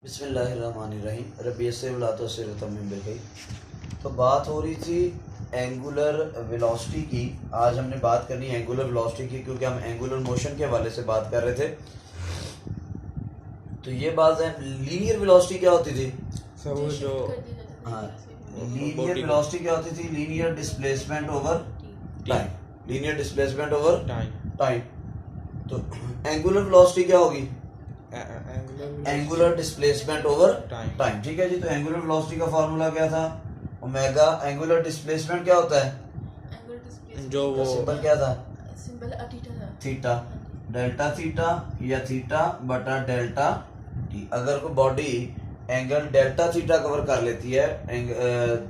बिस्मिल्लाहिर्रहमानिर्रहीम रब्बी यस्सिर वला तुअस्सिर तम्मिम बिल। तो बात हो रही थी एंगुलर वेलोसिटी की। आज हमने बात करनी है एंगुलर वेलोसिटी की, क्योंकि हम एंगुलर मोशन के हवाले से बात कर रहे थे। तो ये बात है, लीनियर वेलोसिटी क्या होती थी? वो जो हाँ, लीनियर वेलोसिटी क्या होती थी? Linear displacement over time. Linear displacement over time. तो एंगुलर वेलोसिटी क्या होगी? Angular displacement over time. ठीक है जी। तो एंगुलर वेलोसिटी का फार्मूला क्या था? ओमेगा। एंगुलर डिस्प्लेसमेंट क्या होता है? जो वो सिंबल क्या था? Symbol theta. डेल्टा थीटा या थीटा बटा डेल्टा टी। अगर कोई body angle delta theta cover कर लेती है,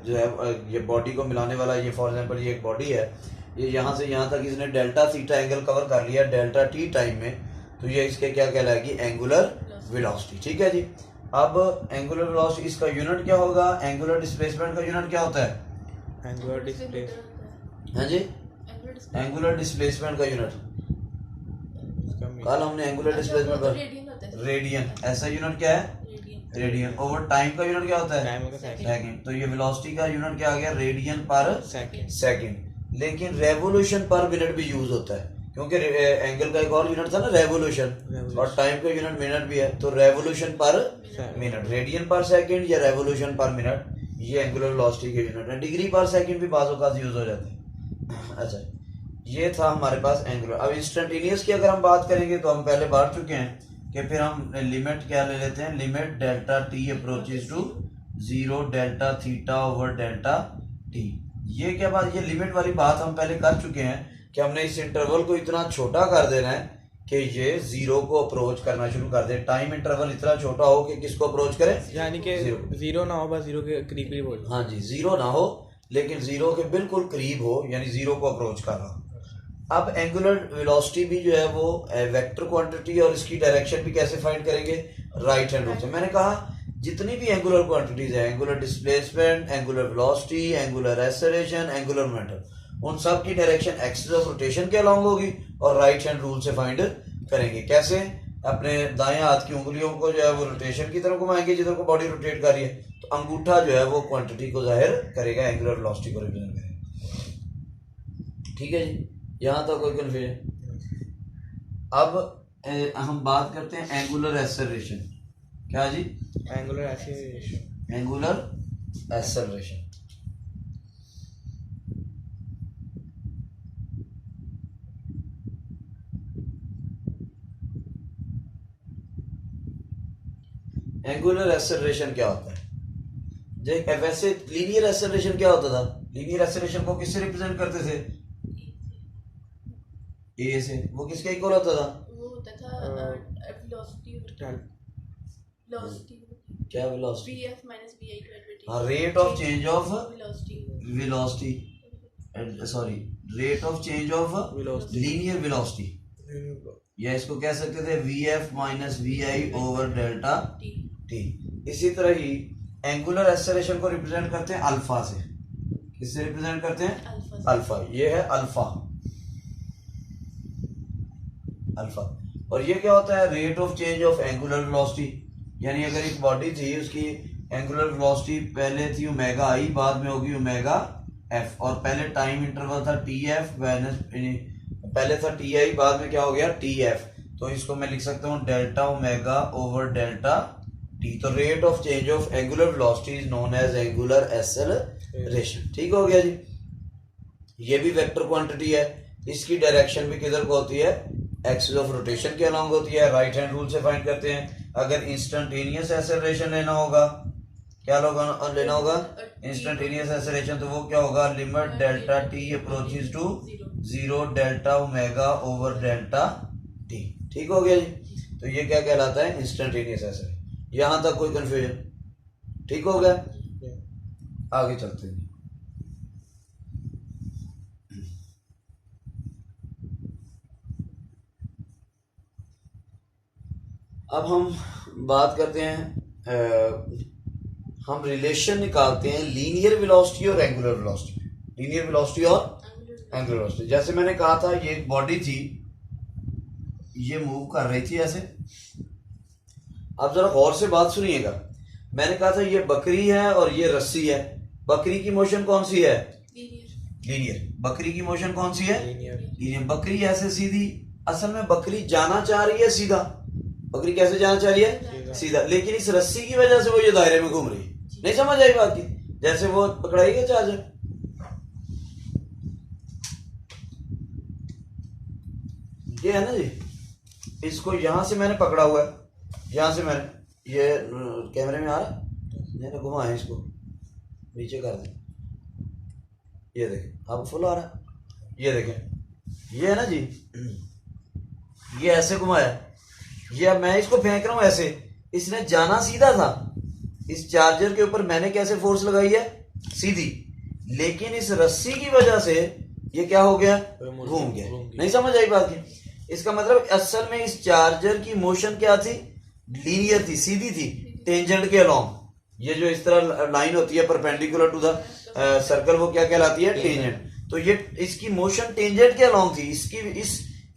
जो है ये बॉडी को मिलाने वाला, ये फॉर एग्जांपल ये एक बॉडी है, ये यहाँ से यहाँ तक इसने डेल्टा थीटा एंगल कवर कर लिया डेल्टा टी टाइम में, तो ये इसके क्या कहलाएगी? Angular velocity. ठीक है जी। अब एंगुलर वेलोसिटी, इसका यूनिट क्या होगा? एंगुलर डिस्प्लेसमेंट का यूनिट क्या होता है? Angular displacement. हाँ जी, एंगुलर डिस्प्लेसमेंट का यूनिट कल हमने एंगुलर डिस्प्लेसमेंट का रेडियन, ऐसा यूनिट क्या है? रेडियन। ओवर टाइम का यूनिट क्या होता है? टाइम का सेकंड। तो ये वेलोसिटी का यूनिट क्या आ गया? रेडियन पर सेकंड। सेकंड। लेकिन रेवोल्यूशन पर मिनट भी यूज होता है, क्योंकि एंगल का एक और यूनिट था ना, रेवोल्यूशन, और टाइम का यूनिट मिनट भी है। तो रेवोल्यूशन पर मिनट, रेडियन पर सेकंड या रेवोल्यूशन पर मिनट, ये एंगुलर वेलोसिटी के यूनिट है। डिग्री पर सेकंड भी बाज़ औक़ात यूज हो जाते हैं। अच्छा, ये था हमारे पास एंगुलर। अब इंस्टेंटेनियस की अगर हम बात करेंगे तो हम पहले बांट चुके हैं कि फिर हम लिमिट क्या ले लेते हैं? Limit delta t approaches to zero delta theta over delta t. ये क्या बात? ये लिमिट वाली बात हम पहले कर चुके हैं कि हमने इस इंटरवल को इतना छोटा कर देना है कि ये जीरो को अप्रोच करना शुरू कर दे। टाइम इंटरवल इतना छोटा हो कि किसको अप्रोच करे? यानी कि जीरो ना हो, बस जीरो के करीब करीब हो। हाँ जी, जीरो ना हो लेकिन जीरो के बिल्कुल करीब हो, यानी जीरो को अप्रोच कर रहा हो। अब एंगुलर वेलोसिटी भी जो है वो वेक्टर क्वांटिटी, और इसकी डायरेक्शन भी कैसे फाइंड करेंगे? राइट हैंड रूल से। मैंने कहा जितनी भी एंगुलर क्वांटिटीज है, angular displacement, angular velocity, angular acceleration, angular momentum, उन सब की डायरेक्शन एक्सिस ऑफ रोटेशन के अलॉन्ग होगी और राइट हैंड रूल से फाइंड करेंगे। कैसे? अपने दाएं हाथ की उंगलियों को जो है वो रोटेशन की तरफ घुमाएंगे जिधर को बॉडी रोटेट कर रही है, तो अंगूठा जो है वो क्वांटिटी को जाहिर करेगा, एंगुलर वेलोसिटी को रिप्रेजेंट करेगा। ठीक है जी, यहाँ तक कोई कंफ्यूजन? अब हम बात करते हैं एंगुलर एक्सेलरेशन। क्या जी? Angular acceleration. Angular acceleration. Angular acceleration क्या होता है? वैसे लीनियर एक्सेलरेशन क्या होता था? लीनियर एक्सेलरेशन को किससे रिप्रेजेंट करते थे? ए से। वो किसके इक्वल होता था? वो होता था वेलोसिटी। क्या velocity? vf minus vi divided by हाँ, rate of change of velocity। Velocity, sorry, rate of change of velocity, linear velocity, या इसको कह सकते थे vf minus vi over delta T. इसी तरह ही एंगुलर एक्सेलरेशन को रिप्रेजेंट करते हैं अल्फा से। किससे रिप्रेजेंट करते हैं? अल्फा। ये है अल्फा, अल्फा। और ये क्या होता है? Rate of change of angular velocity. यानी अगर एक बॉडी थी, उसकी एंगुलर वेलोसिटी पहले थी ओमेगा आई, बाद में होगी ओमेगा एफ, और पहले टाइम इंटरवल था टी एफ, पहले था टी आई, बाद में क्या हो गया? T f. तो इसको मैं लिख सकता हूँ delta omega over delta t. तो rate of change of angular velocity is known as angular acceleration. ठीक हो गया जी। ये भी वेक्टर क्वांटिटी है, इसकी डायरेक्शन भी किधर को होती है? एक्सिस ऑफ रोटेशन के अलॉन्ग होती है। राइट हैंड रूल से फाइंड करते हैं। अगर इंस्टेंटेनियस एक्सेलरेशन लेना होगा, क्या लेना होगा? इंस्टेंटेनियस एक्सेलरेशन, तो वो क्या होगा? Limit delta t approaches to zero delta omega over delta t. ठीक हो गया जी। तो ये क्या कहलाता है? Instantaneous acceleration. यहां तक कोई कंफ्यूजन? ठीक हो गया, आगे चलते हैं। अब हम बात करते हैं, हम रिलेशन निकालते हैं लीनियर वेलोसिटी और एंगुलर वेलोसिटी। लीनियर वेलोसिटी और एंगुलर वेलोसिटी। जैसे मैंने कहा था, ये एक बॉडी थी, ये मूव कर रही थी ऐसे। आप जरा गौर से बात सुनिएगा। मैंने कहा था ये बकरी है और ये रस्सी है। बकरी की मोशन कौन सी है? लीनियर। लीनियर। बकरी की मोशन कौन सी है? लीनियर। लीनियर। बकरी ऐसे सीधी, असल में बकरी जाना चाह रही है सीधा। बकरी कैसे जाना चाह रही है? सीधा। लेकिन इस रस्सी की वजह से वो ये दायरे में घूम रही है। नहीं समझ आई बात की? जैसे वो पकड़ाई है चार्जर, ये है ना जी, इसको यहां से मैंने पकड़ा हुआ है, यहां से मैंने, ये कैमरे में आ रहा है, मैंने घुमाया इसको, नीचे कर दे, ये देखें अब फुल आ रहा है, ये देखें, ये है ना जी, ये ऐसे घुमाया, ये अब मैं इसको फेंक रहा हूं ऐसे, इसने जाना सीधा था, इस चार्जर के ऊपर मैंने कैसे फोर्स लगाई है? सीधी। लेकिन इस रस्सी की वजह से ये क्या हो गया? घूम गया। नहीं समझ आई बात की? इसका मतलब असल में इस चार्जर की मोशन क्या थी? लीनियर थी, सीधी थी, टेंजेंट के अलोंग। ये जो इस तरह लाइन होती है परपेंडिकुलर टू द सर्कल, वो क्या कहलाती है? टेंजेंट। तो ये इसकी मोशन टेंजेंट के अलोंग थी। इसकी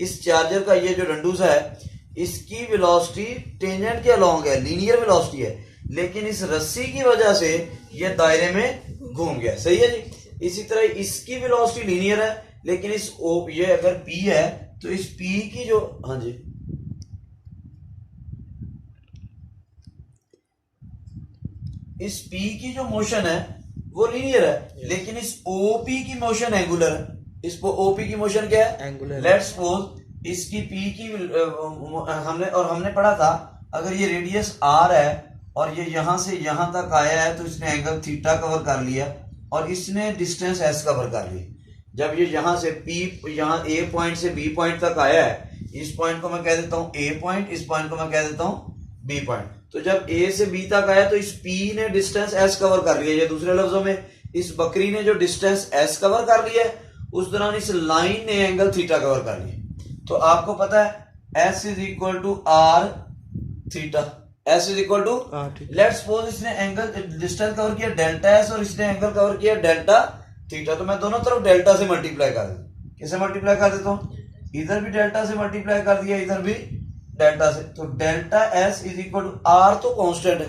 इस चार्जर का ये जो डंडूसा है, इसकी वेलोसिटी टेंजेंट के अलोंग है, लीनियर वेलोसिटी है, लेकिन इस रस्सी की वजह से ये दायरे में घूम गया। सही है जी। इसी तरह इसकी वेलोसिटी लीनियर है, लेकिन इस ये अगर P है तो इस P की जो, हाँ जी, इस P की जो मोशन है वो लीनियर है, लेकिन इस OP की मोशन एंगुलर है। इस OP की मोशन क्या है? एंगुलर। लेट्स सपोज इसकी P की हमने पढ़ा था, अगर ये रेडियस R है और ये यहां से यहां तक आया है तो इसने एंगल थीटा कवर कर लिया और इसने डिस्टेंस S कवर कर लिया। जब ये यहां से यहाँ A पॉइंट से B पॉइंट तक आया है, इस पॉइंट को मैं कह देता हूं A पॉइंट, इस पॉइंट को मैं कह देता हूं B पॉइंट। तो जब A से B तक आया तो इस P ने डिस्टेंस S कवर कर लिया। ये दूसरे लफ्जों में इस बकरी ने जो डिस्टेंस S कवर कर लिया है, उस दौरान इस लाइन ने एंगल थीटा कवर कर लिया। तो आपको पता है S is equal to R theta, S is equal to, let's suppose इसने एंगल डिस्टेंस कवर किया डेल्टा S और इसने एंगल कवर किया डेल्टा थीटा। तो मैं दोनों तरफ डेल्टा से मल्टीप्लाई कर देता हूं। किससे मल्टीप्लाई कर देता हूं? इधर भी डेल्टा से मल्टीप्लाई कर दिया, इधर भी डेल्टा से। तो delta S is equal to R तो कांस्टेंट है,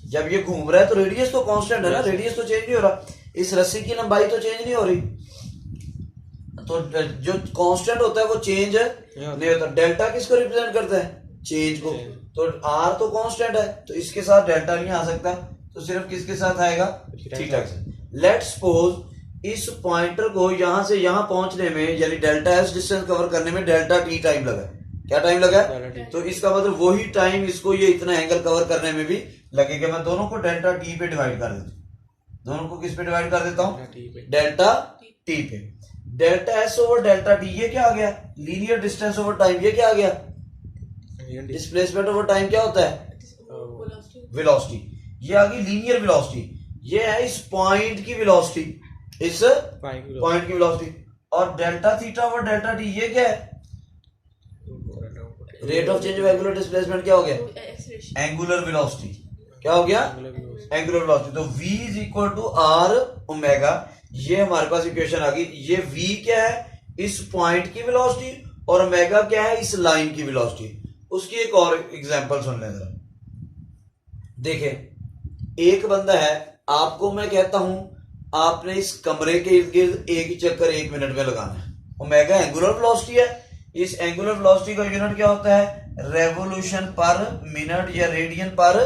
जब ये घूम रहा है तो रेडियस तो कांस्टेंट है ना, रेडियस तो चेंज नहीं हो रहा, इस रस्सी की लंबाई तो चेंज नहीं हो रही, तो जो कांस्टेंट होता है वो चेंज नहीं होता। डेल्टा किसको रिप्रेजेंट करता है? चेंज को। तो R तो कांस्टेंट है, तो इसके साथ डेल्टा नहीं आ सकता, तो सिर्फ किसके साथ आएगा? थीटा के साथ। लेट्स सपोज इस पॉइंटर को यहां से यहां पहुंचने में, यानी डेल्टा S डिस्टेंस कवर करने में डेल्टा T टाइम लगा। क्या टाइम लगा? तो इसका मतलब वही टाइम इसको ये इतना एंगल कवर करने में भी लगेगा। मैं दोनों को डेल्टा T पे डिवाइड कर देता हूं। दोनों को किस पे डिवाइड कर देता हूं? डेल्टा T पे। Delta S over delta T, ये क्या आ गया? Linear distance over time. ये क्या आ गया? डिस्प्लेसमेंट ओवर टाइम क्या होता है? वेलोसिटी। ये आ गई लीनियर वेलोसिटी। ये है इस पॉइंट की वेलोसिटी, इस पॉइंट की वेलोसिटी। और delta theta over delta T ये क्या है? Rate of change of angular displacement क्या हो गया? Angular velocity. क्या हो गया? Angular velocity. तो V is equal to R omega, ये हमारे पास इक्वेशन आ गई। ये V क्या है? इस पॉइंट की वेलोसिटी, और ओमेगा क्या है? इस लाइन की वेलोसिटी। उसकी एक और एग्जांपल सुन लें जरा। देखें, एक बंदा है, आपको मैं कहता हूं आपने इस कमरे के इर्द गिर्द एक चक्कर 1 मिनट में लगाना है। ओमेगा एंगुलर वेलोसिटी है। इस एंगुलर वेलोसिटी का यूनिट क्या होता है? रेवोल्यूशन पर मिनट या रेडियन पर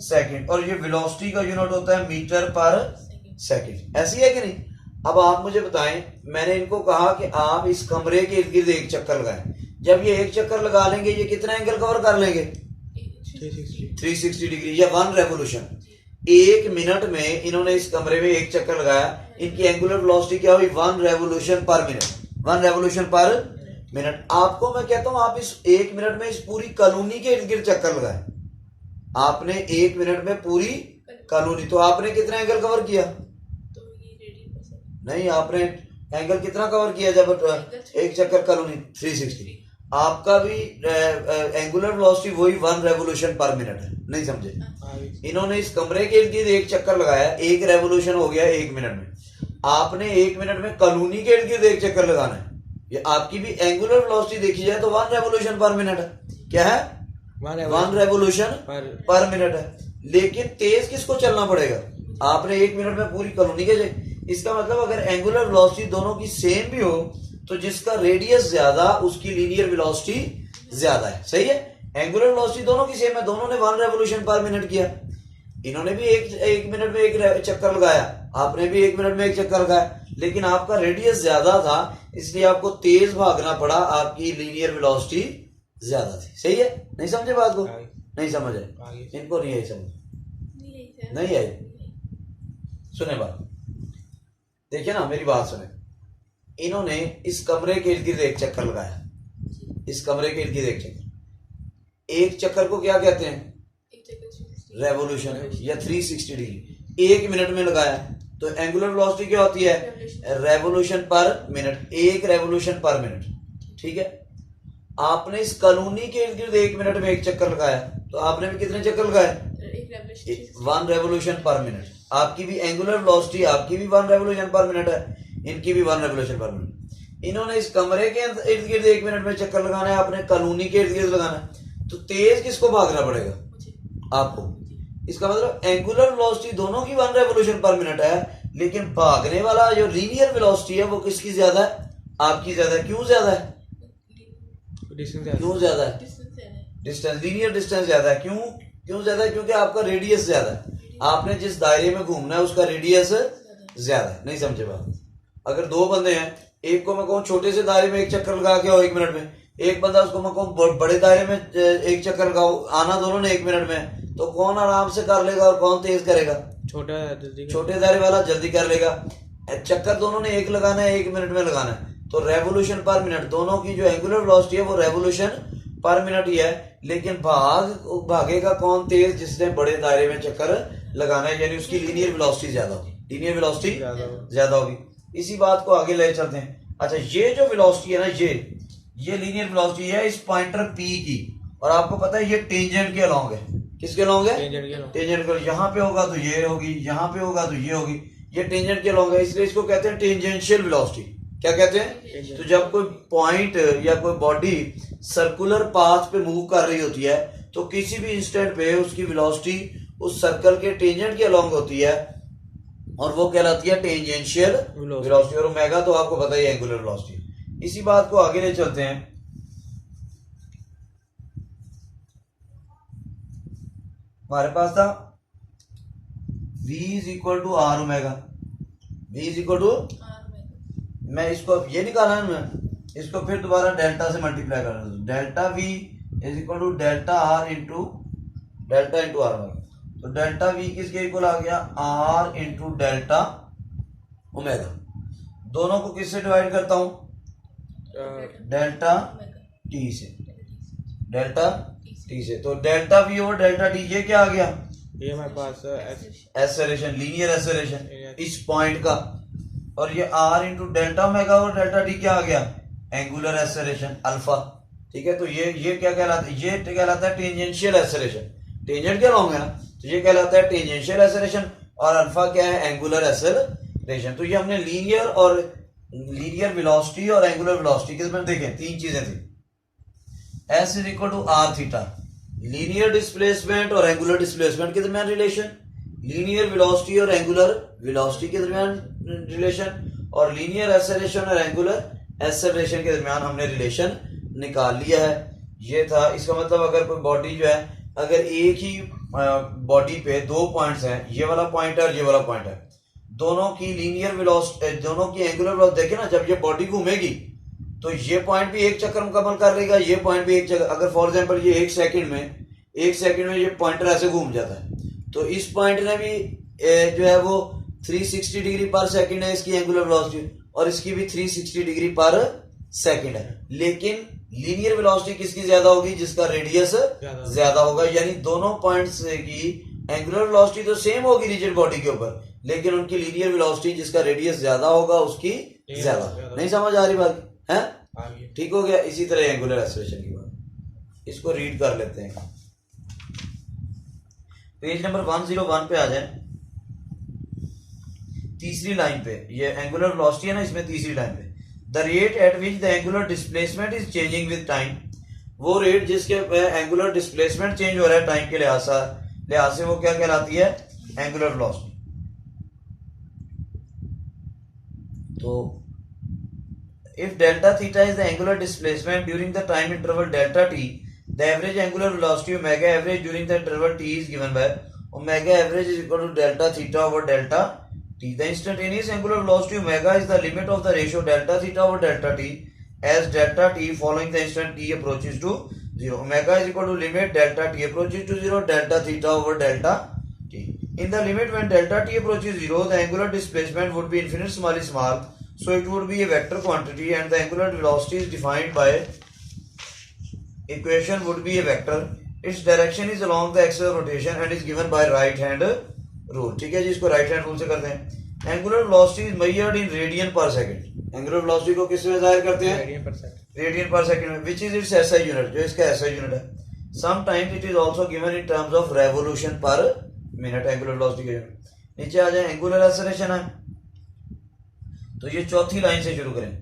सेकंड। और ये वेलोसिटी का यूनिट होता है मीटर पर सेकंड। ऐसी है कि नहीं? अब आप मुझे बताएं, मैंने इनको कहा कि आप इस कमरे के इर्द गिर्द एक चक्कर लगाएं। जब ये एक चक्कर लगा लेंगे, ये कितना एंगल कवर कर लेंगे? 360 डिग्री या 1 रेवोल्यूशन। 1 मिनट में इन्होंने इस कमरे में एक चक्कर लगाया, इनकी एंगुलर वेलोसिटी क्या हुई? 1 रेवोल्यूशन पर मिनट। 1 रेवोल्यूशन पर मिनट। आपको मैं कहता हूं आप इस 1 मिनट में इस पूरी कॉलोनी के इर्द गिर्द चक्कर लगाए। आपने 1 मिनट में पूरी कॉलोनी, तो आपने कितना एंगल कवर किया? नहीं, आपने एंगल कितना कवर किया जब एक चक्कर कॉलोनी? 360। आपका भी एंगुलर वेलोसिटी वही 1 रेवोल्यूशन पर मिनट है। नहीं समझे? इन्होंने इस कमरे के इर्द गिर्द एक चक्कर लगाया, 1 रेवोल्यूशन हो गया 1 मिनट में। आपने 1 मिनट में कॉलोनी के इर्द गिर्द एक चक्कर लगाना है। ये आपकी भी एंगुलर वेलोसिटी देखी जाए तो 1 रेवोल्यूशन पर मिनट है। क्या है? 1 रेवोल्यूशन पर मिनट है, लेकिन तेज किसको चलना पड़ेगा? आपने 1 मिनट में पूरी कॉलोनी के इसका मतलब अगर एंगुलर वेलोसिटी दोनों की सेम भी हो तो जिसका रेडियस ज्यादा उसकी लीनियर वेलोसिटी ज्यादा है। सही है, एंगुलर वेलोसिटी दोनों की सेम है, दोनों ने 1 रेवोल्यूशन पर मिनट किया। इन्होंने भी एक मिनट में एक चक्कर लगाया, आपने भी 1 मिनट में एक चक्कर लगाया, लेकिन आपका रेडियस ज्यादा था इसलिए आपको तेज भागना पड़ा, आपकी लीनियर वेलोसिटी ज्यादा थी। सही है, नहीं समझे बात को? नहीं समझ आए? इनको नहीं आई समझ? नहीं आई? सुने बात, देखिए ना मेरी बात सुने। इन्होंने इस कमरे के इर्द गिर्द एक चक्कर लगाया, इस कमरे के इर्द गिर्द एक चक्कर, एक चक्कर को क्या कहते हैं? रेवोल्यूशन या 360 डिग्री 1 मिनट में लगाया तो एंगुलर वेलोसिटी क्या होती है? रेवोल्यूशन पर मिनट, 1 रेवोल्यूशन पर मिनट। ठीक है, आपने इस कॉलोनी के इर्द गिर्द 1 मिनट में एक चक्कर लगाया तो आपने भी कितने चक्कर लगाए? 1 रेवोल्यूशन पर मिनट। आपकी भी एंगुलर वेलोसिटी, आपकी भी 1 रेवोल्यूशन पर मिनट है, इनकी भी 1 रेवोल्यूशन पर मिनट। इन्होंने इस कमरे के इर्द गिर्द 1 मिनट में चक्कर लगाना है, आपने कॉलोनी के इर्द गिर्द लगाना है, तो तेज किसको भागना पड़ेगा? आपको। इसका मतलब एंगुलर वेलोसिटी दोनों की 1 रेवोल्यूशन पर मिनट है, लेकिन भागने वाला जो लीनियर वेलोसिटी है वो किसकी ज्यादा है? आपकी ज्यादा है। क्यों ज्यादा है? क्यों ज्यादा है? डिस्टेंस, लीनियर डिस्टेंस ज्यादा है। क्यों ज्यादा है? क्योंकि आपका रेडियस ज्यादा है, आपने जिस दायरे में घूमना है उसका रेडियस ज्यादा है। नहीं समझे बात? अगर 2 बंदे हैं, एक को मैं कहूँ छोटे से दायरे में एक चक्कर लगा के आओ 1 मिनट में, एक बंदा उसको मैं कहूँ बड़े दायरे में एक चक्कर लगाओ, आना दोनों ने 1 मिनट में, तो कौन आराम से कर लेगा और कौन तेज करेगा? छोटे दायरे वाला जल्दी कर लेगा। चक्कर दोनों ने एक लगाना है, 1 मिनट में लगाना है, तो रेवोल्यूशन पर मिनट दोनों की जो एंगुलर वेलोसिटी है वो रेवोल्यूशन पर मिनट ही है, लेकिन भागेगा कौन तेज? जिसने बड़े दायरे में चक्कर लगाना है, यानी उसकी लीनियर वेलोसिटी ज्यादा होगी, लीनियर वेलोसिटी ज्यादा होगी। इसी बात को आगे ले चलते हैं। अच्छा, ये जो वेलोसिटी है ना, ये लीनियर वेलोसिटी है इस पॉइंटर P की, और आपको पता है ये टेंजेंट के अलोंग है। किसके अलोंग है? टेंजेंट के। यहाँ पे होगा तो ये होगी, यहाँ पे होगा तो ये होगी, ये टेंजेंट के अलोंग है, इसलिए इसको कहते हैं टेंजेंशियल वेलोसिटी। क्या कहते हैं? तो जब कोई पॉइंट या कोई बॉडी सर्कुलर पाथ पे मूव कर रही होती है तो किसी भी इंस्टेंट पे उसकी वेलोसिटी उस सर्कल के टेंजेंट के अलोंग होती है, और वो कहलाती है टेंजेंशियल वेलोसिटी। और ओमेगा तो आपको पता ही है एंगुलर वेलोसिटी। इसी बात को आगे ले चलते हैं। हमारे पास था V is equal to R omega, V is equal to, मैं इसको ये निकाला है, मैं इसको फिर दोबारा डेल्टा से मल्टीप्लाई कर रहा हूं, delta V is equal to delta R into delta into R omega. तो डेल्टा V किसके इक्वल आ गया? R into delta omega. दोनों को किससे डिवाइड करता हूं? डेल्टा T से, डेल्टा T से। तो डेल्टा V और डेल्टा T ये क्या आ गया? ये हमारे पास एक्सेलरेशन, लीनियर एक्सेलरेशन इस पॉइंट का, और ये R इंटू डेल्टा ओमेगा और डेल्टा T क्या आ गया? Angular acceleration alpha. ठीक है, तो ये क्या कहलाता है? ये कहलाता है टेंजेंशियल एक्सेलरेशन, टेंजेंट क्या होंगे ना, तो ये कहलाता है टेंजेंशियल एक्सेलरेशन, और अल्फा क्या है? Angular acceleration. तो ये हमने लीनियर वेलोसिटी और एंगुलर वेलोसिटी के में देखें 3 चीजें थी। S is equal to R theta, linear displacement और एंगुलर डिस्प्लेसमेंट के दरमियान रिलेशन, लीनियर वेलोसिटी और एंगुलर वेलोसिटी के दरमियान रिलेशन, और लीनियर एक्सेलरेशन और एंगुलर एक्सेलरेशन के दरमियान हमने रिलेशन निकाल लिया है। ये था। इसका मतलब अगर कोई बॉडी जो है, अगर एक ही बॉडी पे 2 पॉइंट्स हैं, ये वाला पॉइंट है और ये वाला पॉइंट है, दोनों की लीनियर वेलोसिटी, दोनों की एंगुलर वेलोसिटी देखिए ना, जब ये बॉडी घूमेगी तो ये पॉइंट भी एक चक्कर मुकम्मल कर लेगा, ये पॉइंट भी एक चक्कर। अगर फॉर एग्जांपल ये 1 सेकंड में ये पॉइंटर ऐसे घूम जाता है, तो इस पॉइंट ने भी जो है वो 360 डिग्री पर सेकंड है इसकी एंगुलर वेलोसिटी, और इसकी भी 360 डिग्री पर सेकंड है। लेकिन लीनियर वेलोसिटी किसकी ज्यादा होगी? जिसका रेडियस ज्यादा होगा। यानी दोनों पॉइंट्स की एंगुलर वेलोसिटी तो सेम होगी रिजिड बॉडी के ऊपर, लेकिन उनकी लीनियर वेलोसिटी जिसका रेडियस ज्यादा होगा उसकी ज्यादा। नहीं समझ आ रही बात है? ठीक हो गया। इसी तरह एंगुलर एक्सेलरेशन की बात, इसको रीड कर लेते हैं। पेज नंबर 101 पे आ जाए, तीसरी लाइन पे। ये एंगुलर वेलोसिटी है ना, इसमें तीसरी लाइन पे, the rate at which the angular displacement is changing with time वो रेट जिसके एंगुलर डिस्प्लेसमेंट चेंज हो रहा है टाइम के लिहाज से वो क्या कहलाती है, एंगुलर वेलोसिटी। तो if delta theta is the angular displacement during the time interval delta t, the average angular velocity omega average during the interval t is given by omega average is equal to delta theta over delta t. The instantaneous angular velocity omega is the limit of the ratio delta theta over delta t as delta t following the instant t approaches to 0. Omega is equal to limit delta t approaches to 0 delta theta over delta t. In the limit when delta t approaches 0, the angular displacement would be infinitesimally small. So it would be a vector quantity and the angular velocity is defined by equation would be a vector. Its direction is along the axis of rotation and is given by right hand rule. ठीक है जी, इसको right hand rule से करते हैं। Angular velocity is measured in radian per second. Angular velocity को किस में जाहिर करते हैं? Radian per second में, which is its SI unit, जो इसका SI unit है। Sometimes it is also given in terms of revolution per minute, angular velocity का unit। नीचे आ जाए, angular acceleration है, तो ये चौथी लाइन से शुरू करें।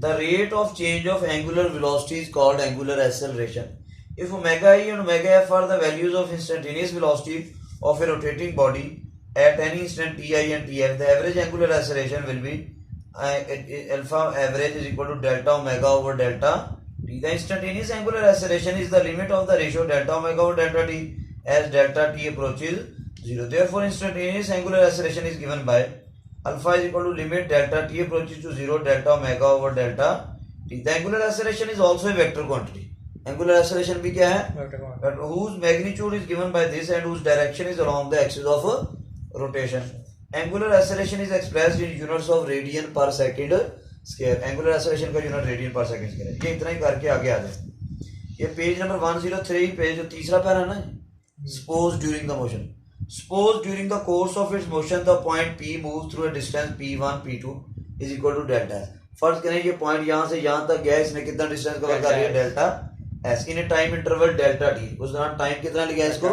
The rate of change of angular velocity is called angular acceleration. If omega i and omega f are the values of instantaneous velocity of a rotating body at any instant t i and t f, the average angular acceleration will be alpha average is equal to delta omega over delta t. The instantaneous angular acceleration is the limit of the ratio delta omega over delta T as delta t approaches 0. Therefore, instantaneous angular acceleration is given by alpha is equal to limit delta t approaches to 0 delta omega over delta t. The angular acceleration is also a vector quantity. Angular acceleration भी क्या है? Vector, whose magnitude is given by this and whose direction is along the axis of rotation. Angular acceleration is expressed in units of radian per second square. Angular acceleration का unit radian per second square है। ये इतना ही करके आगे आ जाए। ये page number 103 page जो तीसरा पैरा है ना, suppose during the motion. Suppose during the course of its motion the point P moves through a distance P1 P2 is equal to delta S. फर्ज करें ये पॉइंट यहाँ से यहाँ तक गया, इसने कितना डिस्टेंस कवर कर लिया, डेल्टा S इन ए टाइम इंटरवल डेल्टा t। उस दौरान टाइम कितना लिया इसको,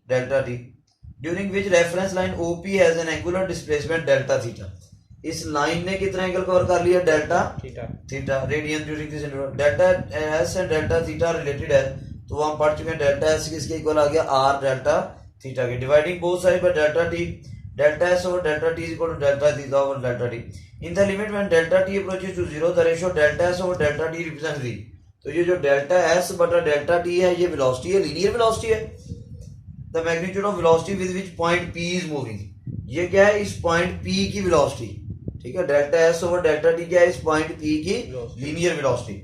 delta t, during which reference line OP has an angular displacement delta theta. इस लाइन ने कितना एंगल कवर कर लिया, delta theta radian during this interval. Delta S and delta theta related है, तो हम पढ़ चुके हैं डेल्टा S किसके इक्वल आ गया, R डेल्टा थीटा के, dividing both side by delta t, delta s over delta t is equal to delta theta over delta t. In the limit when delta t approaches to 0 the ratio delta s over delta t represents v। तो ये जो delta s बटा delta t है, ये velocity है, linear velocity है। The magnitude of velocity with which point p is moving, ये क्या है, इस पॉइंट p की वेलोसिटी। ठीक है, delta s over delta T क्या है, इस पॉइंट p की linear velocity.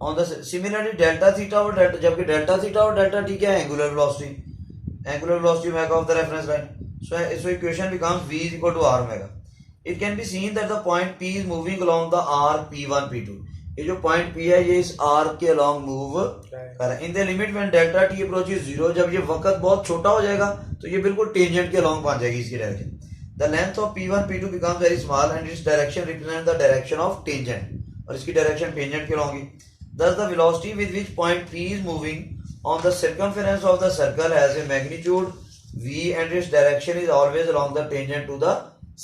On the similarly delta theta over delta, जबकि delta theta और delta t क्या है, angular velocity omega of the reference line. So equation becomes v is equal to r omega. It can be seen that the point P is moving along the arc P1 P2. ये जो point P है, ये इस arc के along move कर रहा है। In the limit when delta t approaches 0, जब ये वक्त बहुत छोटा हो जाएगा तो ये बिल्कुल tangent के along पहुंच जाएगी इसकी direction. The length of P1 P2 becomes very small and its direction represents the direction of tangent, और इसकी direction tangent के along he. Thus, the velocity with which point P is moving on the circumference of the circle has a magnitude v and its direction is always along the tangent to the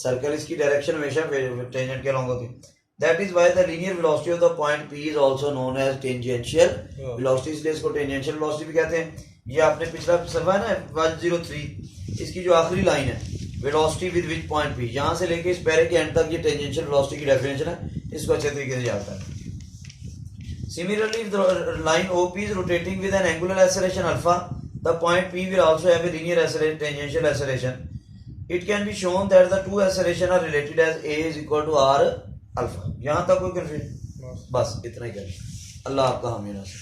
circle. इसकी direction हमेशा tangent के along होती है। That is why the linear velocity of the point P is also known as tangential velocity। इसलिए इसको tangential velocity भी कहते हैं। ये आपने पिछला सफा है ना 103, इसकी जो आखिरी लाइन है, velocity with which point P, यहाँ से लेके इस पैरे के एंड तक ये tangential velocity की definition है, इसको अच्छे तरीके से याद करना। Similarly, if the line OP is rotating with an angular acceleration alpha, the point P will also have a linear tangential acceleration. It can be shown that the two acceleration are related as A is equal to R alpha. यहाँ तक कोई confusion? बस इतना ही करें। अल्लाह आपका हामी नासिर।